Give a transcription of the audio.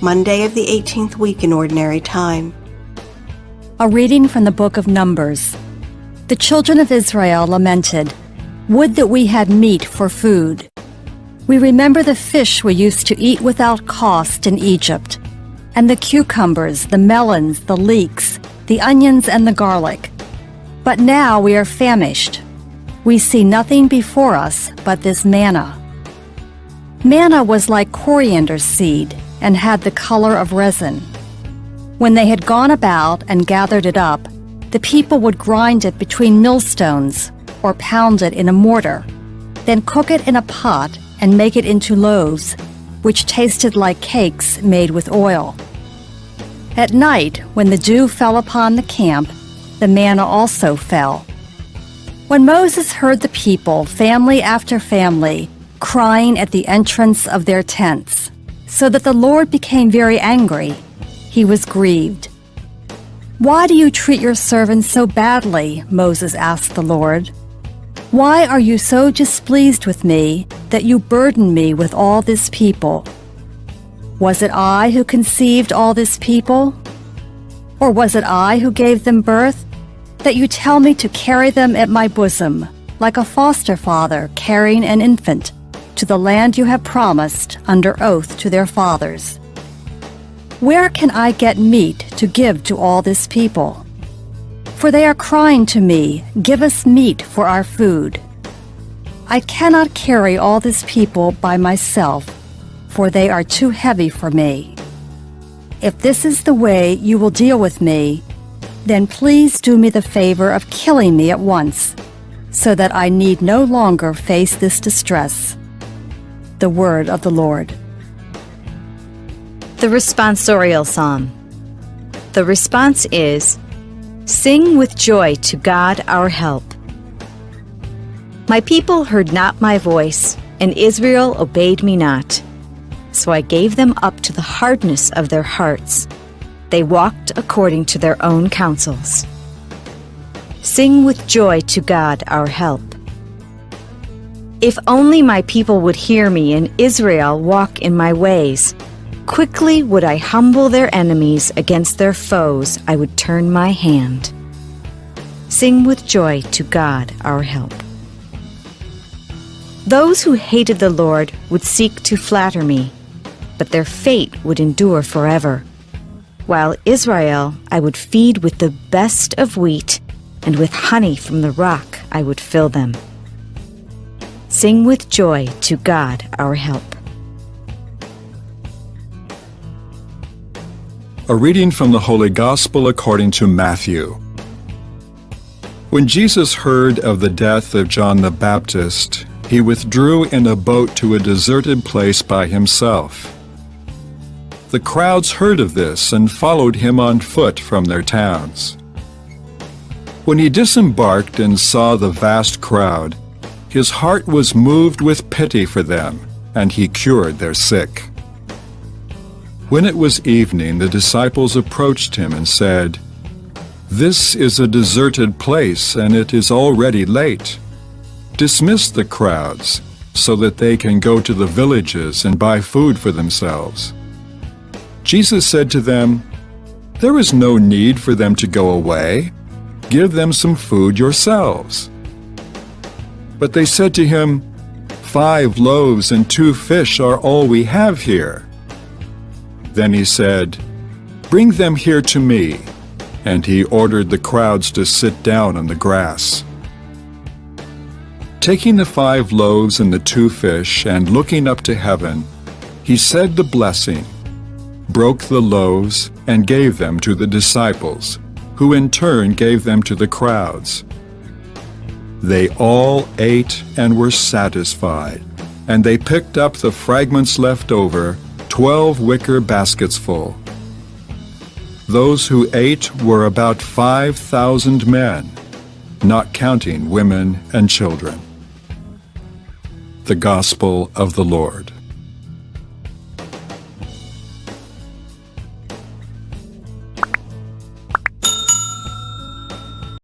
Monday of the 18th week in Ordinary Time. A reading from the book of Numbers. The children of Israel lamented, "Would that we had meat for food. We remember the fish we used to eat without cost in Egypt, and the cucumbers, the melons, the leeks, the onions, and the garlic. But now we are famished. We see nothing before us but this manna." Manna was like coriander seed and had the color of resin. When they had gone about and gathered it up, the people would grind it between millstones or pound it in a mortar, then cook it in a pot and make it into loaves, which tasted like cakes made with oil. At night, when the dew fell upon the camp, the manna also fell. When Moses heard the people, family after family, crying at the entrance of their tents, so that the Lord became very angry, he was grieved. "Why do you treat your servants so badly?" Moses asked the Lord. "Why are you so displeased with me that you burden me with all this people? Was it I who conceived all this people? Or was it I who gave them birth, that you tell me to carry them at my bosom, like a foster father carrying an infant, to the land you have promised under oath to their fathers? Where can I get meat to give to all this people? For they are crying to me, 'Give us meat for our food.' I cannot carry all this people by myself, for they are too heavy for me. If this is the way you will deal with me, then please do me the favor of killing me at once, so that I need no longer face this distress." The word of the Lord. The responsorial psalm. The response is, "Sing with joy to God our help." My people heard not my voice, and Israel obeyed me not. So I gave them up to the hardness of their hearts. They walked according to their own counsels. Sing with joy to God our help. If only my people would hear me and Israel walk in my ways. Quickly would I humble their enemies, against their foes I would turn my hand. Sing with joy to God our help. Those who hated the Lord would seek to flatter me, but their fate would endure forever. While Israel I would feed with the best of wheat, and with honey from the rock I would fill them. Sing with joy to God our help. A reading from the Holy Gospel according to Matthew. When Jesus heard of the death of John the Baptist, he withdrew in a boat to a deserted place by himself. The crowds heard of this and followed him on foot from their towns. When he disembarked and saw the vast crowd, his heart was moved with pity for them, and he cured their sick. When it was evening, the disciples approached him and said, "This is a deserted place, and it is already late. Dismiss the crowds, so that they can go to the villages and buy food for themselves." Jesus said to them, "There is no need for them to go away. Give them some food yourselves." But they said to him, "5 loaves and 2 fish are all we have here." Then he said, "Bring them here to me," and he ordered the crowds to sit down on the grass. Taking the 5 loaves and the 2 fish, and looking up to heaven, he said the blessing, broke the loaves, and gave them to the disciples, who in turn gave them to the crowds. They all ate and were satisfied, and they picked up the fragments left over, 12 wicker baskets full. Those who ate were about 5,000 men, not counting women and children. The Gospel of the Lord.